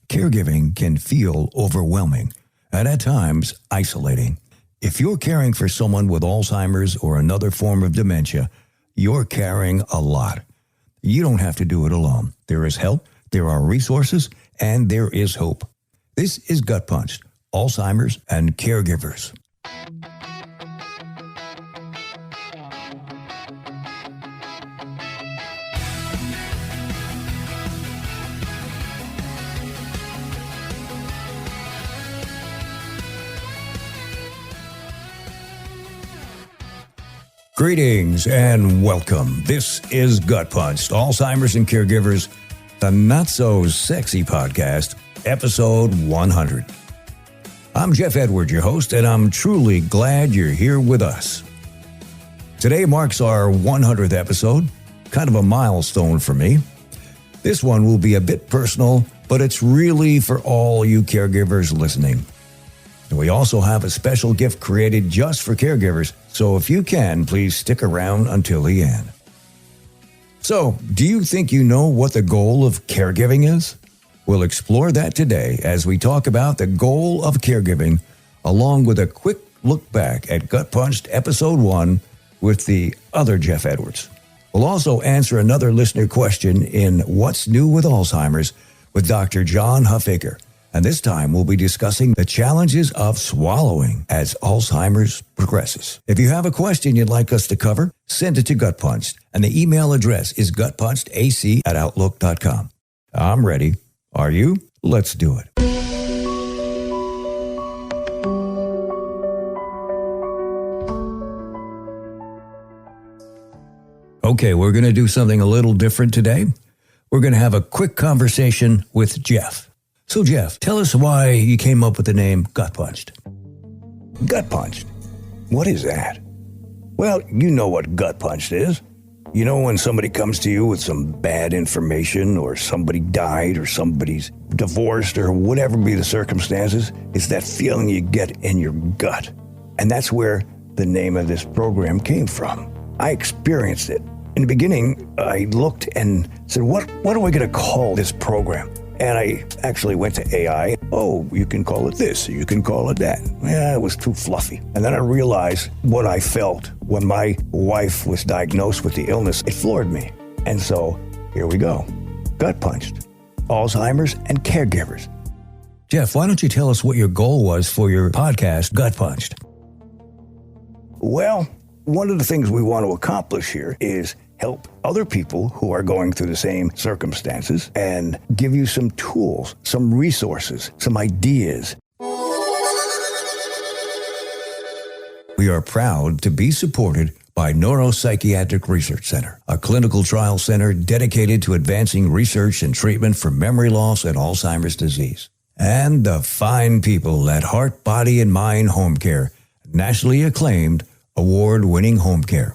Caregiving can feel overwhelming and at times isolating. If you're caring for someone with Alzheimer's or another form of dementia, you're carrying a lot. You don't have to do it alone. There is help, there are resources, and there is hope. This is GutPunched, Alzheimer's and Caregivers. Greetings and welcome. This is GutPunched, Alzheimer's and Caregivers, the not-so-sexy podcast, episode 100. I'm Jeff Edwards, your host, and I'm truly glad you're here with us. Today marks our 100th episode, kind of a milestone for me. This one will be a bit personal, but it's really for all you caregivers listening. And we also have a special gift created just for caregivers, so if you can, please stick around until the end. So, do you think you know what the goal of caregiving is? We'll explore that today as we talk about the goal of caregiving, along with a quick look back at GutPunched Episode 1 with the other Jeff Edwards. We'll also answer another listener question in What's New with Alzheimer's with Dr. John Huffaker. And this time, we'll be discussing the challenges of swallowing as Alzheimer's progresses. If you have a question you'd like us to cover, send it to GutPunched, and the email address is gutpunchedac@outlook.com. I'm ready. Are you? Let's do it. Okay, we're going to do something a little different today. We're going to have a quick conversation with Jeff. So, Jeff, tell us why you came up with the name GutPunched. GutPunched? What is that? Well, you know what GutPunched is. You know when somebody comes to you with some bad information, or somebody died, or somebody's divorced, or whatever be the circumstances, it's that feeling you get in your gut. And that's where the name of this program came from. I experienced it. In the beginning, I looked and said, what are we going to call this program? And I actually went to AI. Oh, you can call it this, you can call it that. Yeah, it was too fluffy. And then I realized what I felt when my wife was diagnosed with the illness. It floored me. And so here we go. GutPunched, Alzheimer's and Caregivers. Jeff, why don't you tell us what your goal was for your podcast, GutPunched? Well, one of the things we want to accomplish here is help other people who are going through the same circumstances and give you some tools, some resources, some ideas. We are proud to be supported by Neuropsychiatric Research Center, a clinical trial center dedicated to advancing research and treatment for memory loss and Alzheimer's disease. And the fine people at Heart, Body, and Mind Home Care, nationally acclaimed, award-winning home care.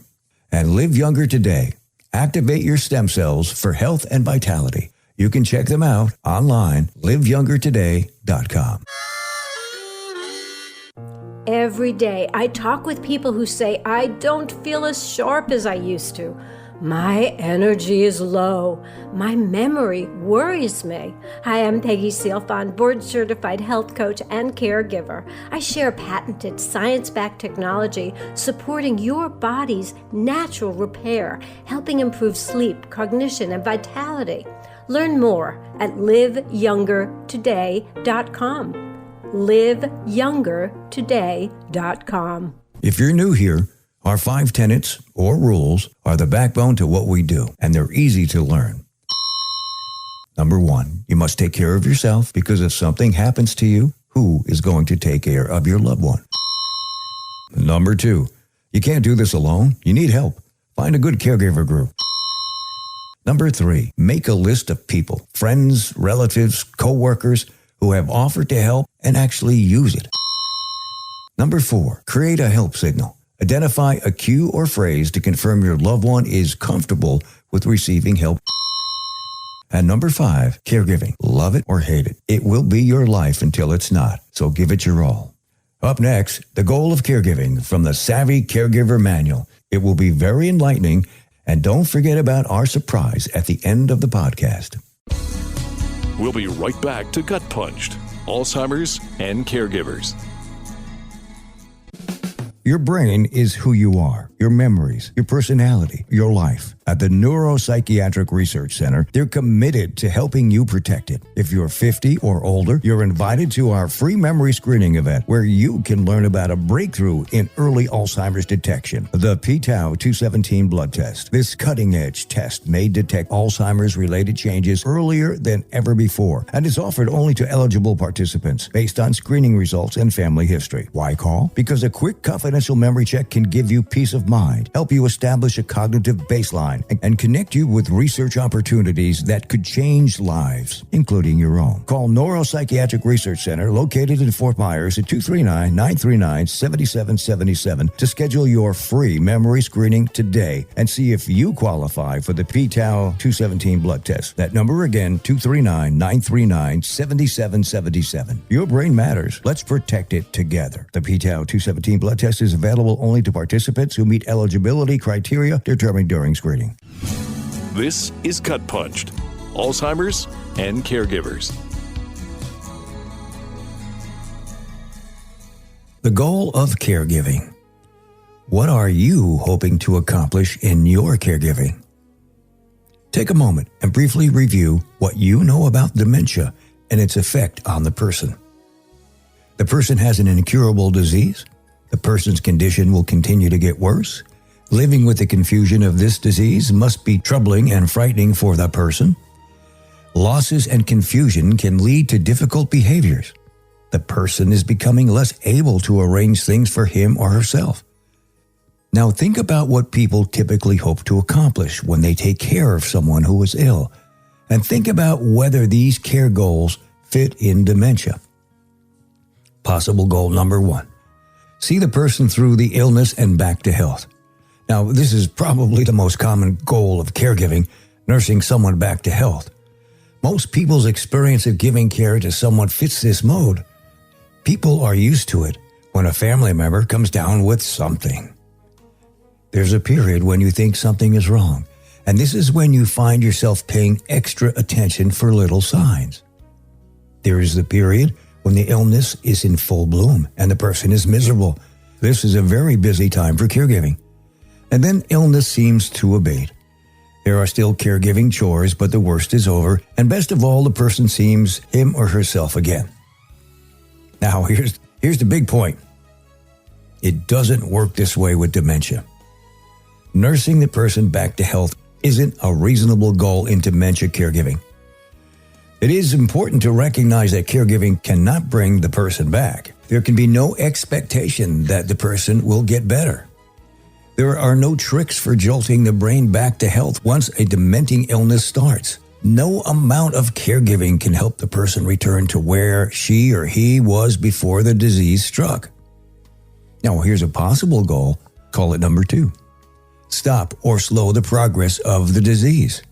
And live younger today. Activate your stem cells for health and vitality. You can check them out online, liveyoungertoday.com. Every day, I talk with people who say, I don't feel as sharp as I used to. My energy is low. My memory worries me. Hi, I'm Peggy Sealfond, board-certified health coach and caregiver. I share patented science-backed technology supporting your body's natural repair, helping improve sleep, cognition, and vitality. Learn more at liveyoungertoday.com. liveyoungertoday.com. If you're new here, our 5 tenets or rules are the backbone to what we do, and they're easy to learn. Number 1, you must take care of yourself, because if something happens to you, who is going to take care of your loved one? Number 2, you can't do this alone. You need help. Find a good caregiver group. Number 3, make a list of people, friends, relatives, co-workers who have offered to help and actually use it. Number 4, create a help signal. Identify a cue or phrase to confirm your loved one is comfortable with receiving help. And number 5, caregiving. Love it or hate it. It will be your life until it's not, so give it your all. Up next, the goal of caregiving from the Savvy Caregiver Manual. It will be very enlightening, and don't forget about our surprise at the end of the podcast. We'll be right back to Gut Punched, Alzheimer's and Caregivers. Your brain is who you are, your memories, your personality, your life. At the Neuropsychiatric Research Center, they're committed to helping you protect it. If you're 50 or older, you're invited to our free memory screening event where you can learn about a breakthrough in early Alzheimer's detection, the p-tau 217 blood test. This cutting-edge test may detect Alzheimer's-related changes earlier than ever before, and is offered only to eligible participants based on screening results and family history. Why call? Because a quick confidential memory check can give you peace of mind, help you establish a cognitive baseline, and connect you with research opportunities that could change lives, including your own. Call Neuropsychiatric Research Center, located in Fort Myers, at 239-939-7777 to schedule your free memory screening today and see if you qualify for the p-tau 217 blood test. That number again, 239-939-7777. Your brain matters. Let's protect it together. The p-tau 217 blood test is available only to participants who meet eligibility criteria determined during screening. This is Gut Punched, Alzheimer's and Caregivers. The goal of caregiving. What are you hoping to accomplish in your caregiving? Take a moment and briefly review what you know about dementia and its effect on the person. The person has an incurable disease. The person's condition will continue to get worse. Living with the confusion of this disease must be troubling and frightening for the person. Losses and confusion can lead to difficult behaviors. The person is becoming less able to arrange things for him or herself. Now think about what people typically hope to accomplish when they take care of someone who is ill, and think about whether these care goals fit in dementia. Possible goal number 1. See the person through the illness and back to health. Now, this is probably the most common goal of caregiving, nursing someone back to health. Most people's experience of giving care to someone fits this mode. People are used to it when a family member comes down with something. There's a period when you think something is wrong, and this is when you find yourself paying extra attention for little signs. There is the period when the illness is in full bloom and the person is miserable. This is a very busy time for caregiving. And then illness seems to abate. There are still caregiving chores, but the worst is over, and best of all, the person seems him or herself again. Now, here's the big point. It doesn't work this way with dementia. Nursing the person back to health isn't a reasonable goal in dementia caregiving. It is important to recognize that caregiving cannot bring the person back. There can be no expectation that the person will get better. There are no tricks for jolting the brain back to health once a dementing illness starts. No amount of caregiving can help the person return to where she or he was before the disease struck. Now, here's a possible goal. Call it number 2. Stop or slow the progress of the disease.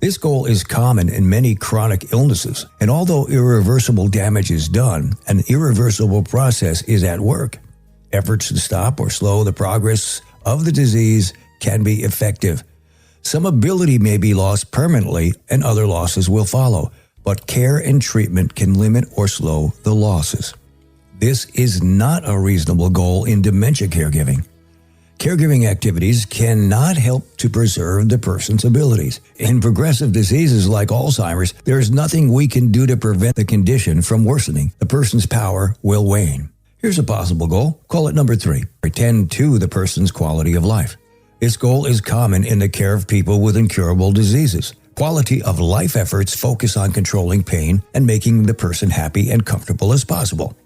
This goal is common in many chronic illnesses, and although irreversible damage is done, an irreversible process is at work. Efforts to stop or slow the progress of the disease can be effective. Some ability may be lost permanently and other losses will follow, but care and treatment can limit or slow the losses. This is not a reasonable goal in dementia caregiving. Caregiving activities cannot help to preserve the person's abilities. In progressive diseases like Alzheimer's, there is nothing we can do to prevent the condition from worsening. The person's power will wane. Here's a possible goal. Call it number 3. Attend to the person's quality of life. This goal is common in the care of people with incurable diseases. Quality of life efforts focus on controlling pain and making the person happy and comfortable as possible.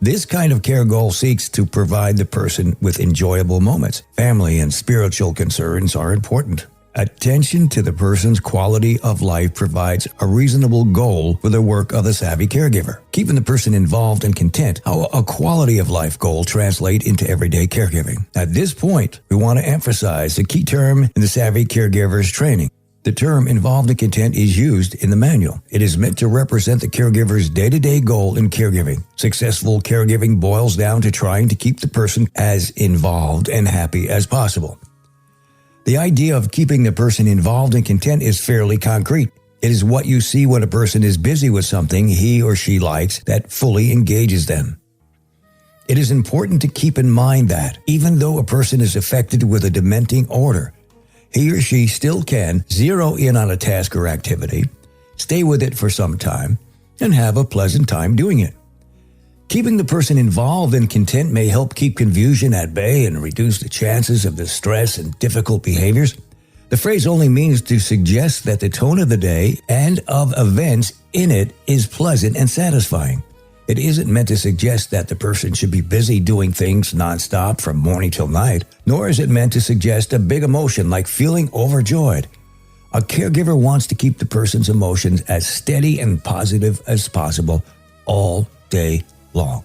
This kind of care goal seeks to provide the person with enjoyable moments. Family and spiritual concerns are important. Attention to the person's quality of life provides a reasonable goal for the work of the Savvy Caregiver. Keeping the person involved and content, how a quality of life goal translate into everyday caregiving. At this point, we want to emphasize the key term in the Savvy Caregiver's training. The term involved and content is used in the manual. It is meant to represent the caregiver's day-to-day goal in caregiving. Successful caregiving boils down to trying to keep the person as involved and happy as possible. The idea of keeping the person involved and content is fairly concrete. It is what you see when a person is busy with something he or she likes that fully engages them. It is important to keep in mind that even though a person is affected with a dementing order, he or she still can zero in on a task or activity, stay with it for some time, and have a pleasant time doing it. Keeping the person involved and content may help keep confusion at bay and reduce the chances of the stress and difficult behaviors. The phrase only means to suggest that the tone of the day and of events in it is pleasant and satisfying. It isn't meant to suggest that the person should be busy doing things nonstop from morning till night, nor is it meant to suggest a big emotion like feeling overjoyed. A caregiver wants to keep the person's emotions as steady and positive as possible all day long.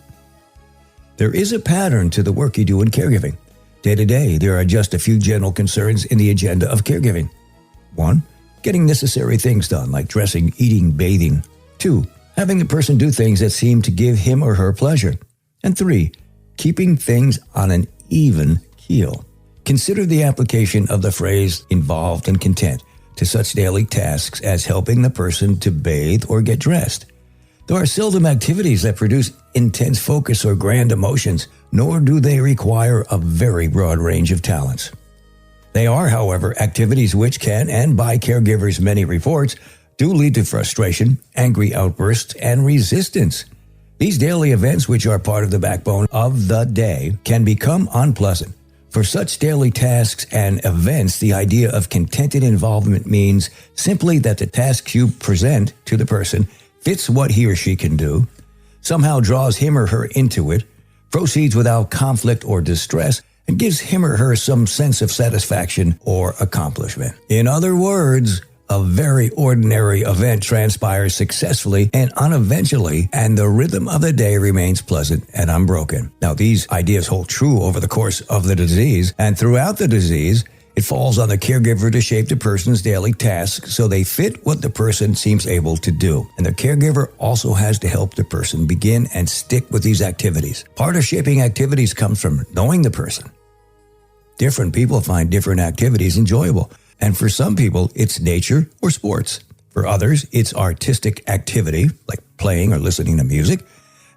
There is a pattern to the work you do in caregiving. Day to day, there are just a few general concerns in the agenda of caregiving. 1. Getting necessary things done like dressing, eating, bathing. 2. Having the person do things that seem to give him or her pleasure. And 3. Keeping things on an even keel. Consider the application of the phrase involved and content to such daily tasks as helping the person to bathe or get dressed. There are seldom activities that produce intense focus or grand emotions, nor do they require a very broad range of talents. They are, however, activities which can, and by caregivers' many reports, do lead to frustration, angry outbursts, and resistance. These daily events, which are part of the backbone of the day, can become unpleasant. For such daily tasks and events, the idea of contented involvement means simply that the tasks you present to the person fits what he or she can do, somehow draws him or her into it, proceeds without conflict or distress, and gives him or her some sense of satisfaction or accomplishment. In other words, a very ordinary event transpires successfully and uneventually, and the rhythm of the day remains pleasant and unbroken. Now, these ideas hold true over the course of the disease, and throughout the disease, it falls on the caregiver to shape the person's daily tasks so they fit what the person seems able to do. And the caregiver also has to help the person begin and stick with these activities. Part of shaping activities comes from knowing the person. Different people find different activities enjoyable. And for some people, it's nature or sports. For others, it's artistic activity, like playing or listening to music.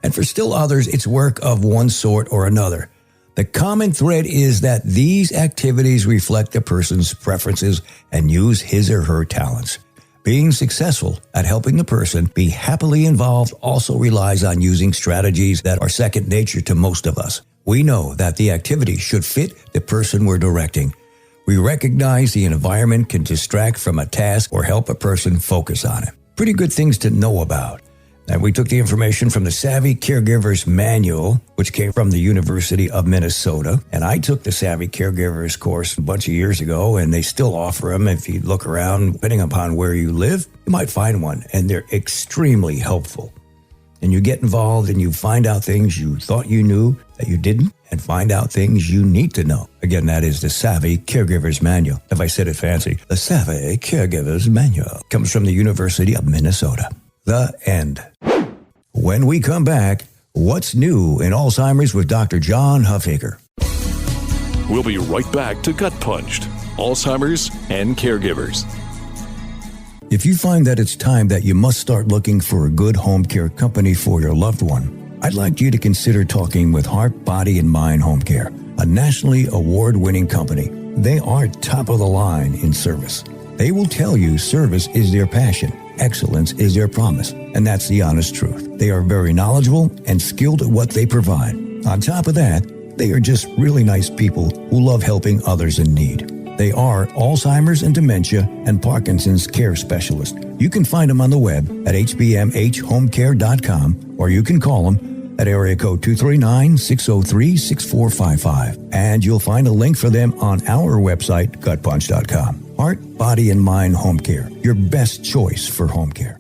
And for still others, it's work of one sort or another. The common thread is that these activities reflect a person's preferences and use his or her talents. Being successful at helping the person be happily involved also relies on using strategies that are second nature to most of us. We know that the activity should fit the person we're directing. We recognize the environment can distract from a task or help a person focus on it. Pretty good things to know about. And we took the information from the Savvy Caregivers Manual, which came from the University of Minnesota. And I took the Savvy Caregivers course a bunch of years ago, and they still offer them. If you look around, depending upon where you live, you might find one, and they're extremely helpful. And you get involved and you find out things you thought you knew that you didn't, and find out things you need to know. Again, that is the Savvy Caregivers Manual. If I said it fancy, the Savvy Caregivers Manual comes from the University of Minnesota. The end. When we come back, what's new in Alzheimer's with Dr. John Huffaker. We'll be right back to Gut Punched, Alzheimer's and Caregivers. If you find that it's time that you must start looking for a good home care company for your loved one, I'd like you to consider talking with Heart, Body, and Mind Home Care, a nationally award-winning company. They are top of the line in service. They will tell you service is their passion, excellence is their promise, and that's the honest truth. They are very knowledgeable and skilled at what they provide. On top of that, they are just really nice people who love helping others in need. They are Alzheimer's and Dementia and Parkinson's care specialists. You can find them on the web at hbmhomecare.com, or you can call them at area code 239-603-6455. And you'll find a link for them on our website, GutPunched.com. Heart, Body, and Mind Home Care, your best choice for home care.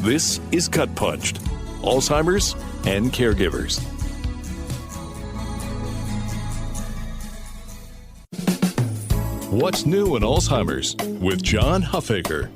This is Gut Punched, Alzheimer's and Caregivers. What's new in Alzheimer's with John Huffaker.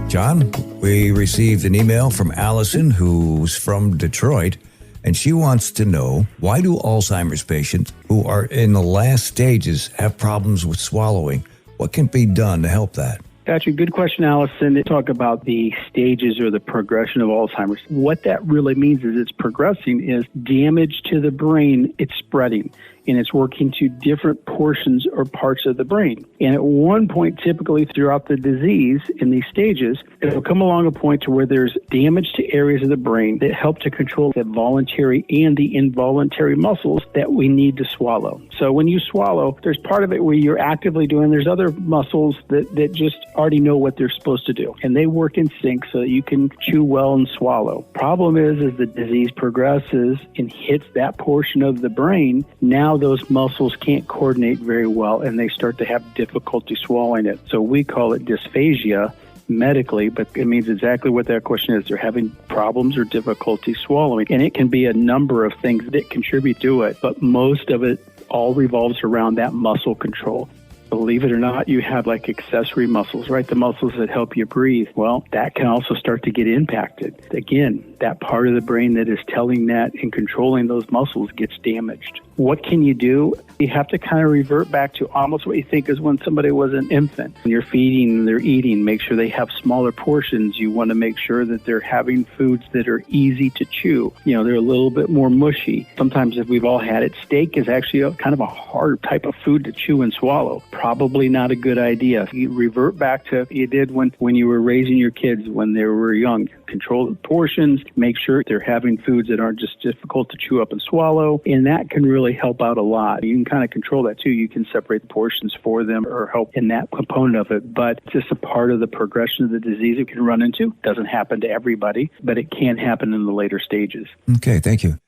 John, we received an email from Allison, who's from Detroit, and she wants to know, why do Alzheimer's patients who are in the last stages have problems with swallowing? What can be done to help that? Gotcha. Good question, Allison. They talk about the stages or the progression of Alzheimer's. What that really means is it's progressing is damage to the brain, it's spreading, and it's working to different portions or parts of the brain. And at one point, typically throughout the disease in these stages, it will come along a point to where there's damage to areas of the brain that help to control the voluntary and the involuntary muscles that we need to swallow. So when you swallow, there's part of it where you're actively doing, there's other muscles that just already know what they're supposed to do. And they work in sync so that you can chew well and swallow. Problem is the disease progresses and hits that portion of the brain. Now those muscles can't coordinate very well and they start to have difficulty swallowing it. So we call it dysphagia medically, but it means exactly what that question is. They're having problems or difficulty swallowing. And it can be a number of things that contribute to it, but most of it all revolves around that muscle control. Believe it or not, you have like accessory muscles, right? The muscles that help you breathe. Well, that can also start to get impacted. Again, that part of the brain that is telling that and controlling those muscles gets damaged. What can you do? You have to kind of revert back to almost what you think is when somebody was an infant. When you're feeding and they're eating, make sure they have smaller portions. You want to make sure that they're having foods that are easy to chew. You know, they're a little bit more mushy. Sometimes, if we've all had it, steak is actually kind of a hard type of food to chew and swallow. Probably not a good idea. You revert back to what you did when you were raising your kids when they were young. Control the portions, make sure they're having foods that aren't just difficult to chew up and swallow, and that can really help out a lot. You can kind of control that too. You can separate the portions for them or help in that component of it, but it's just a part of the progression of the disease it can run into. It doesn't happen to everybody, but it can happen in the later stages. Okay, thank you.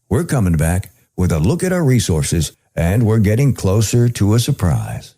We're coming back with a look at our resources, and we're getting closer to a surprise.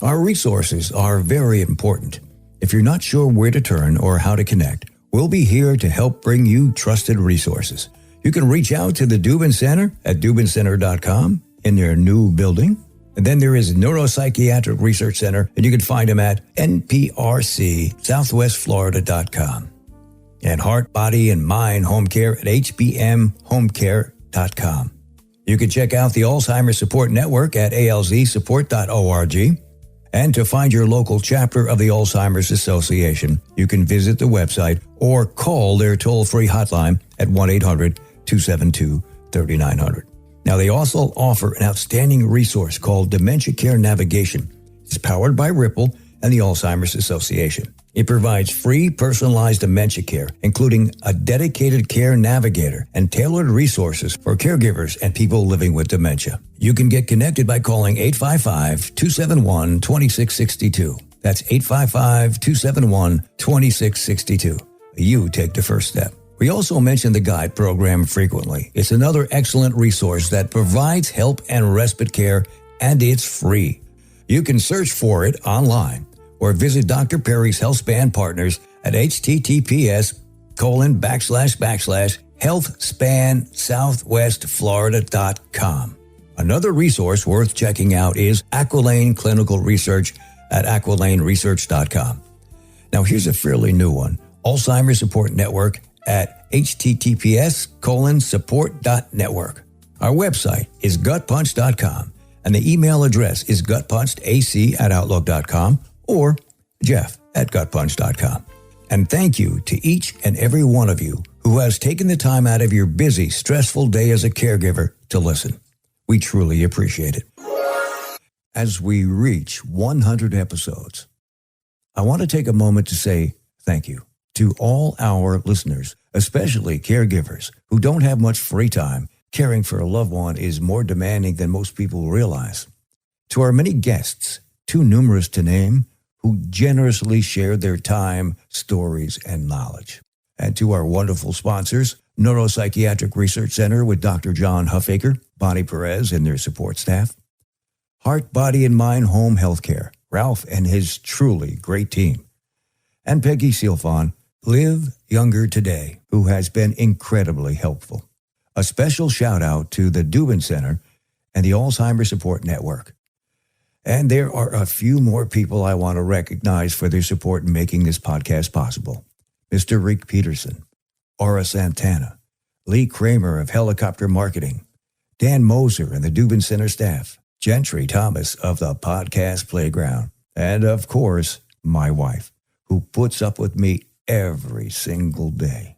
Our resources are very important. If you're not sure where to turn or how to connect, we'll be here to help bring you trusted resources. You can reach out to the Dubin Center at dubincenter.com in their new building. And then there is Neuropsychiatric Research Center, and you can find them at nprcsouthwestflorida.com. And Heart, Body, and Mind Home Care at hbmhomecare.com. You can check out the Alzheimer Support Network at alzsupport.org. And to find your local chapter of the Alzheimer's Association, you can visit the website or call their toll-free hotline at 1-800-272-3900. Now, they also offer an outstanding resource called Dementia Care Navigation. It's powered by Ripple and the Alzheimer's Association. It provides free personalized dementia care, including a dedicated care navigator and tailored resources for caregivers and people living with dementia. You can get connected by calling 855-271-2662. That's 855-271-2662. You take the first step. We also mention the GUIDE program frequently. It's another excellent resource that provides help and respite care, and it's free. You can search for it online or visit Dr. Perry's HealthSpan Partners at https://healthspansouthwestflorida.com. Another resource worth checking out is Aquilane Clinical Research at aquilaneresearch.com. Now here's a fairly new one, Alzheimer Support Network at https://support.network. Our website is gutpunched.com, and the email address is gutpunchedac@outlook.com or jeff@gutpunched.com. And thank you to each and every one of you who has taken the time out of your busy, stressful day as a caregiver to listen. We truly appreciate it. As we reach 100 episodes, I want to take a moment to say thank you to all our listeners, especially caregivers who don't have much free time. Caring for a loved one is more demanding than most people realize. To our many guests, too numerous to name, who generously shared their time, stories, and knowledge. And to our wonderful sponsors, Neuropsychiatric Research Center with Dr. John Huffaker, Bonnie Perez, and their support staff. Heart, Body, and Mind Home Healthcare, Ralph and his truly great team. And Peggy Silfon, Live Younger Today, who has been incredibly helpful. A special shout out to the Dubin Center and the Alzheimer Support Network. And there are a few more people I want to recognize for their support in making this podcast possible. Mr. Rick Peterson, Aura Santana, Lee Kramer of Helicopter Marketing, Dan Moser and the Dubin Center staff, Gentry Thomas of the Podcast Playground, and of course, my wife, who puts up with me every single day.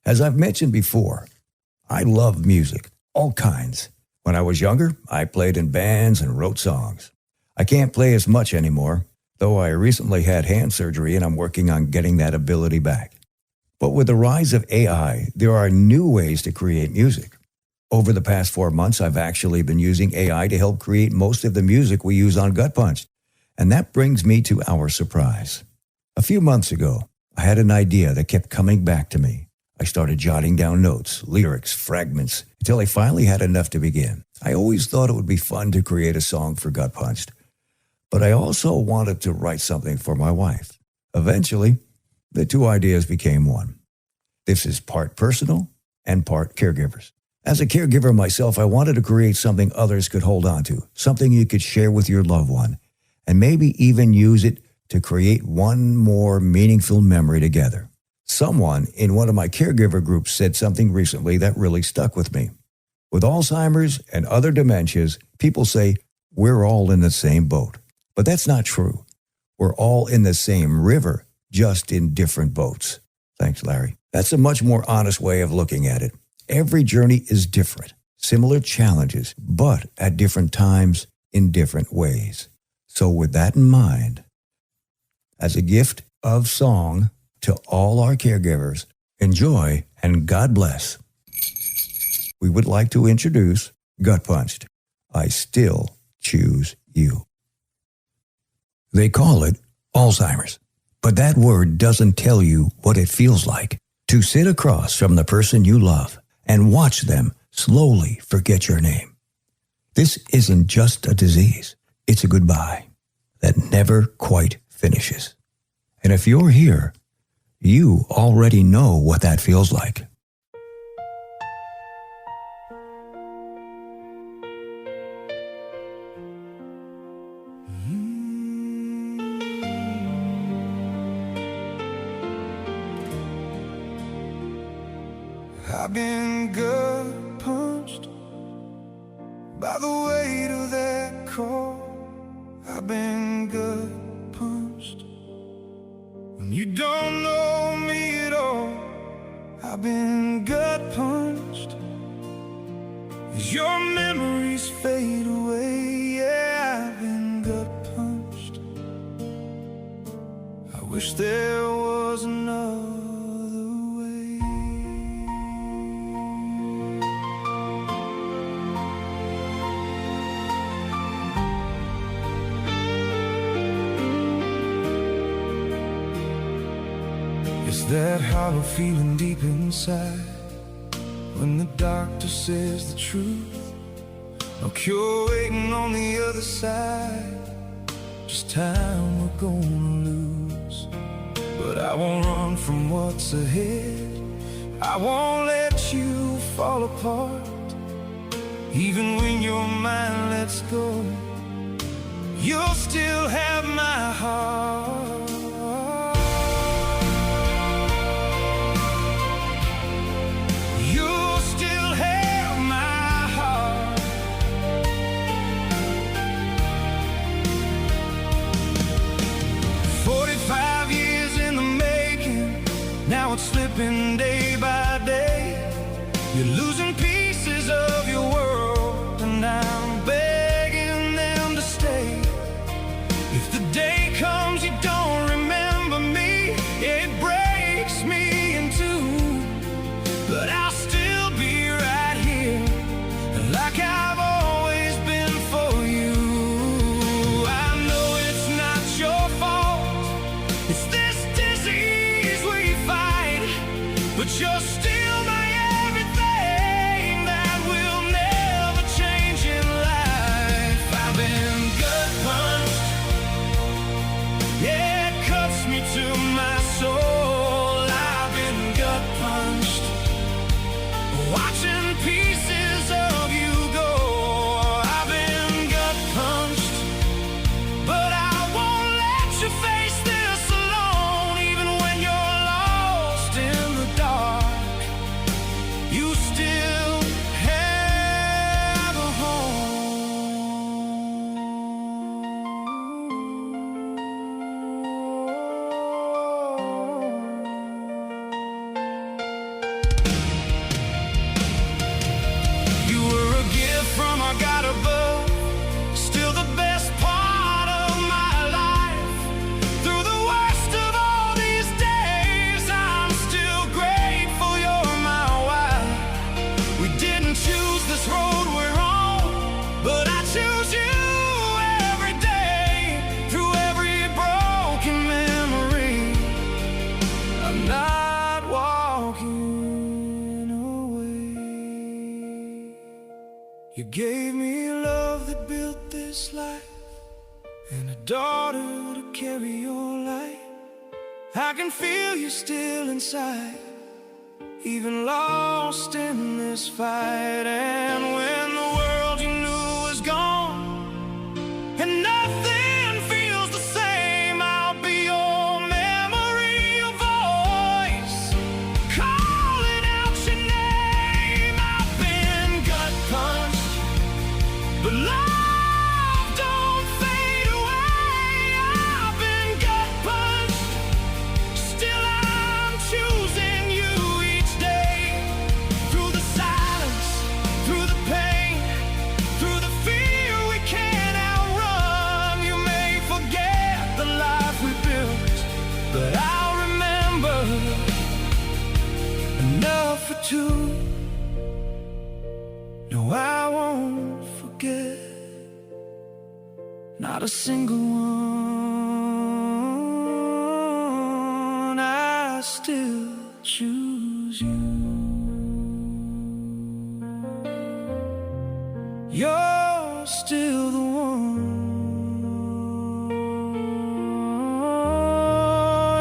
As I've mentioned before, I love music, all kinds. When I was younger, I played in bands and wrote songs. I can't play as much anymore, though I recently had hand surgery and I'm working on getting that ability back. But with the rise of AI, there are new ways to create music. Over the past 4 months, I've actually been using AI to help create most of the music we use on GutPunched. And that brings me to our surprise. A few months ago, I had an idea that kept coming back to me. I started jotting down notes, lyrics, fragments, until I finally had enough to begin. I always thought it would be fun to create a song for GutPunched, but I also wanted to write something for my wife. Eventually, the two ideas became one. This is part personal and part caregivers. As a caregiver myself, I wanted to create something others could hold on to, something you could share with your loved one, and maybe even use it to create one more meaningful memory together. Someone in one of my caregiver groups said something recently that really stuck with me. With Alzheimer's and other dementias, people say we're all in the same boat. But that's not true. We're all in the same river, just in different boats. Thanks, Larry. That's a much more honest way of looking at it. Every journey is different, similar challenges, but at different times in different ways. So with that in mind, as a gift of song to all our caregivers, enjoy and God bless. We would like to introduce GutPunched. I Still Choose You. They call it Alzheimer's, but that word doesn't tell you what it feels like to sit across from the person you love and watch them slowly forget your name. This isn't just a disease. It's a goodbye that never quite finishes. And if you're here, you already know what that feels like. I've been gut punched by the weight of that call. I've been gut punched when you don't know me at all. I've been gut punched as your memories fade away. Yeah, I've been gut punched. I wish there was another way. It's that hollow feeling deep inside when the doctor says the truth. No cure waiting on the other side, just time we're gonna lose. But I won't run from what's ahead. I won't let you fall apart. Even when your mind lets go, you'll still have my heart. You'll still have my heart. 45 years in the making, now it's slipping day by day. You're losing pieces of your world, and I'm begging them to stay. If the day comes you don't remember me, it breaks me in two. But I'll still be right here, like I've always been for you. I know it's not your fault, it's this disease we fight, but you're still my everything. gave me love that built this life, and a daughter to carry your light. I can feel you still inside, even lost in this fight. And when the world you knew was gone and nothing feels the same, I'll be your memory, your voice, calling out your name. I've been gut punched, but love don't fade away. I've been gut punched, still I'm choosing you each day. Through the silence, through the pain, through the fear we can't outrun. You may forget the life we built, but I'll remember enough for two. No, I won't forget, not a single one. I still choose you. You're still the one.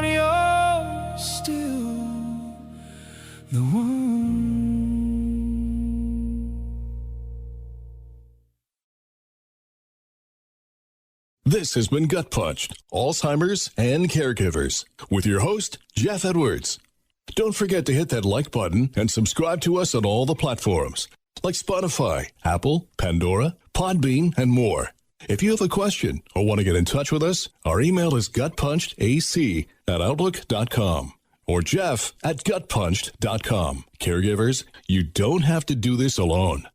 You're still the one. This has been Gut Punched, Alzheimer's and Caregivers, with your host, Jeff Edwards. Don't forget to hit that like button and subscribe to us on all the platforms, like Spotify, Apple, Pandora, Podbean, and more. If you have a question or want to get in touch with us, our email is gutpunchedac@outlook.com or jeff@gutpunched.com. Caregivers, you don't have to do this alone.